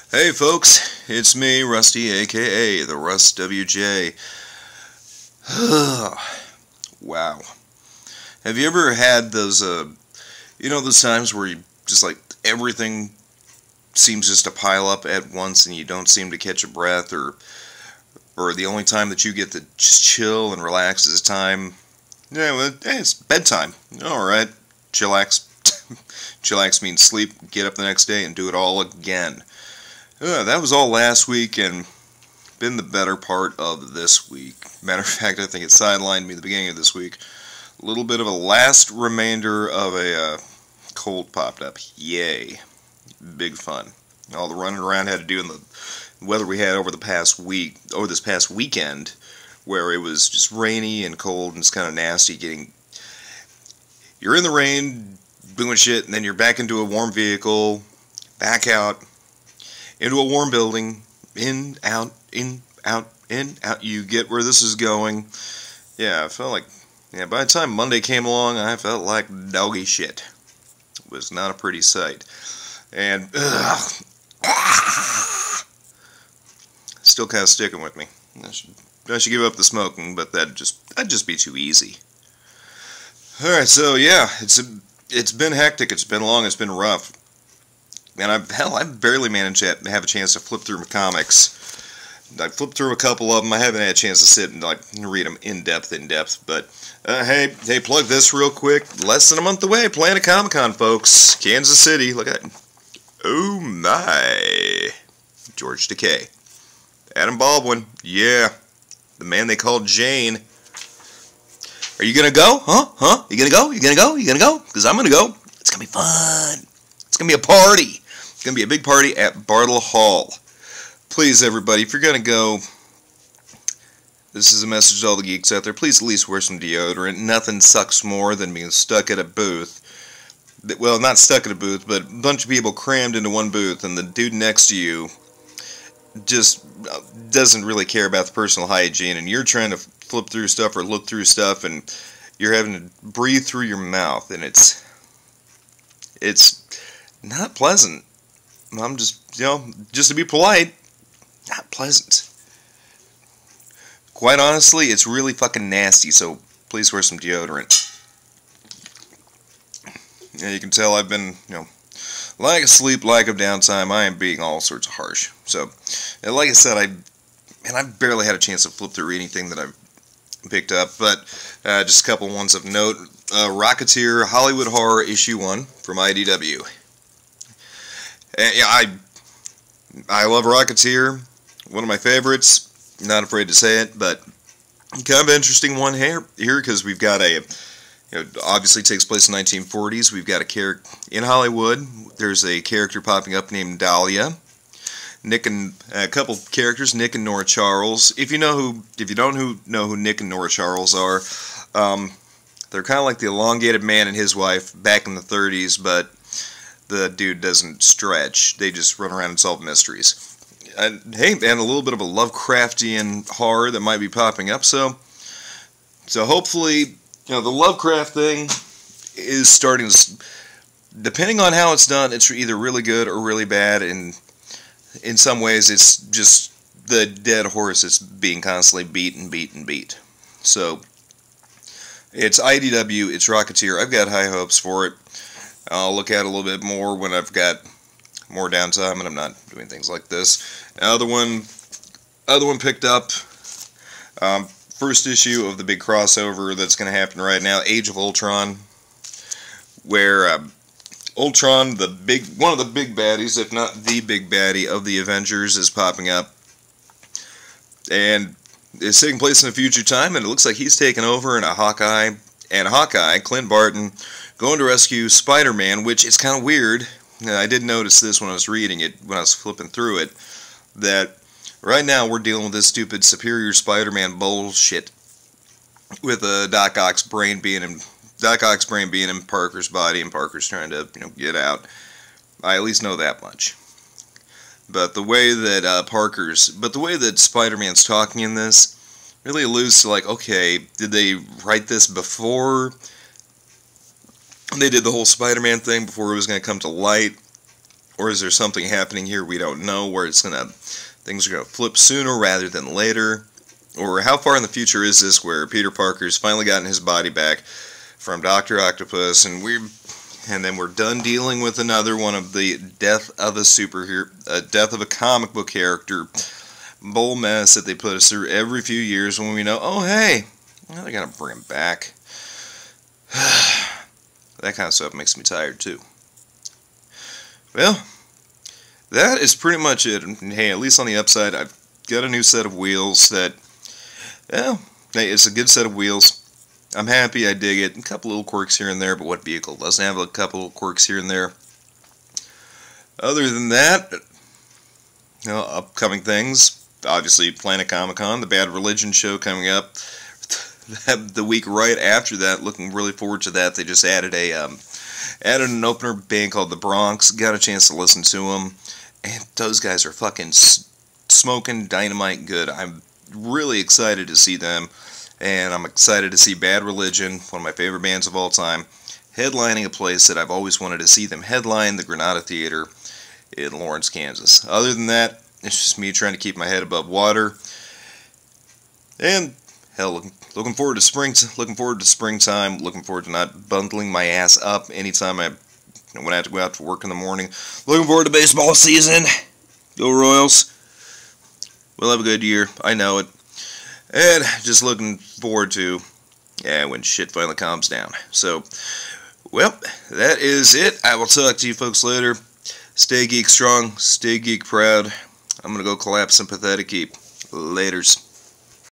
Hey folks, it's me, Rusty, aka the RusWJ. Wow. Have you ever had those, those times where you just like everything seems just to pile up at once and you don't seem to catch a breath, or the only time that you get to just chill and relax is time? Yeah, well, hey, it's bedtime. Alright, chillax. Chillax means sleep, get up the next day, and do it all again. That was all last week and been the better part of this week. Matter of fact, I think it sidelined me at the beginning of this week. A little bit of a last remainder of a cold popped up. Yay. Big fun. All the running around had to do in the weather we had over the past week, or this past weekend, where it was just rainy and cold and it's kind of nasty getting... You're in the rain, doing shit, and then you're back into a warm vehicle, back out, into a warm building, in, out, in, out, in, out. You get where this is going. Yeah, I felt like, by the time Monday came along, I felt like doggy shit. It was not a pretty sight. And, still kind of sticking with me. I should give up the smoking, but that'd just be too easy. Alright, so yeah, it's been hectic, it's been long, it's been rough. And I've barely managed to have a chance to flip through my comics. I flipped through a couple of them. I haven't had a chance to sit and read them in depth. But hey, plug this real quick. Less than a month away, playing at Comicon, folks. Kansas City. Look at that. Oh my, George Takei, Adam Baldwin. Yeah, the man they called Jane. Are you gonna go? Huh? You gonna go? You gonna go? You gonna go? Because I'm gonna go. It's gonna be fun. It's gonna be a party. It's going to be a big party at Bartle Hall. Please, everybody, if you're going to go, this is a message to all the geeks out there, please at least wear some deodorant. Nothing sucks more than being stuck at a booth. Well, not stuck at a booth, but a bunch of people crammed into one booth, and the dude next to you just doesn't really care about the personal hygiene, and you're trying to flip through stuff or look through stuff, and you're having to breathe through your mouth, and it's not pleasant. I'm just, just to be polite, not pleasant. Quite honestly, it's really fucking nasty, so please wear some deodorant. Yeah, you can tell I've been, lack of sleep, lack of downtime, I am being all sorts of harsh. So, like I said, I barely had a chance to flip through anything that I've picked up, but just a couple ones of note. Rocketeer Hollywood Horror Issue 1 from IDW. Yeah, I love Rocketeer, one of my favorites, not afraid to say it, but kind of an interesting one here because we've got obviously takes place in the 1940s, we've got a character in Hollywood, there's a character popping up named Dahlia, a couple characters, Nick and Nora Charles. If you don't know who Nick and Nora Charles are, they're kind of like the elongated man and his wife back in the 30s, but the dude doesn't stretch. They just run around and solve mysteries. And a little bit of a Lovecraftian horror that might be popping up. So hopefully, the Lovecraft thing is starting to, depending on how it's done, it's either really good or really bad. And in some ways, it's just the dead horse that's being constantly beat. So it's IDW, it's Rocketeer. I've got high hopes for it. I'll look at it a little bit more when I've got more downtime and I'm not doing things like this. Other one picked up, first issue of the big crossover that's going to happen right now, Age of Ultron, where Ultron, one of the big baddies, if not the big baddie of the Avengers, is popping up. And it's taking place in a future time, and it looks like he's taken over, and Hawkeye, Clint Barton, going to rescue Spider-Man, which is kind of weird. I did notice this when I was reading it, when I was flipping through it, that right now we're dealing with this stupid Superior Spider-Man bullshit with Doc Ock's brain being in Parker's body, and Parker's trying to, get out. I at least know that much. But the way that Spider-Man's talking in this really alludes to, okay, did they write this before they did the whole Spider-Man thing, before it was going to come to light? Or is there something happening here we don't know, where things are gonna flip sooner rather than later? Or how far in the future is this, where Peter Parker's finally gotten his body back from Dr. Octopus, and then we're done dealing with another one of the death of a superhero, death of a comic book character, bull mess that they put us through every few years, when we know, oh hey, well, they're gonna bring him back. That kind of stuff makes me tired too. Well, that is pretty much it. And hey, at least on the upside, I've got a new set of wheels that, well, hey, it's a good set of wheels. I'm happy, I dig it. A couple little quirks here and there, but what vehicle doesn't have a couple little quirks here and there? Other than that, you know, upcoming things, obviously Planet Comicon, the Bad Religion show coming up. The week right after that, looking really forward to that. They just added an opener band called The Bronx. Got a chance to listen to them, and those guys are fucking smoking dynamite good. I'm really excited to see them. And I'm excited to see Bad Religion, one of my favorite bands of all time, headlining a place that I've always wanted to see them headline, the Granada Theater in Lawrence, Kansas. Other than that, it's just me trying to keep my head above water. And, hell, looking forward to springtime, looking forward to not bundling my ass up anytime when I have to go out to work in the morning. Looking forward to baseball season. Go Royals. We'll have a good year, I know it. And just looking forward to, when shit finally calms down. So, well, that is it. I will talk to you folks later. Stay geek strong, stay geek proud. I'm going to go collapse some pathetic heap. Laters.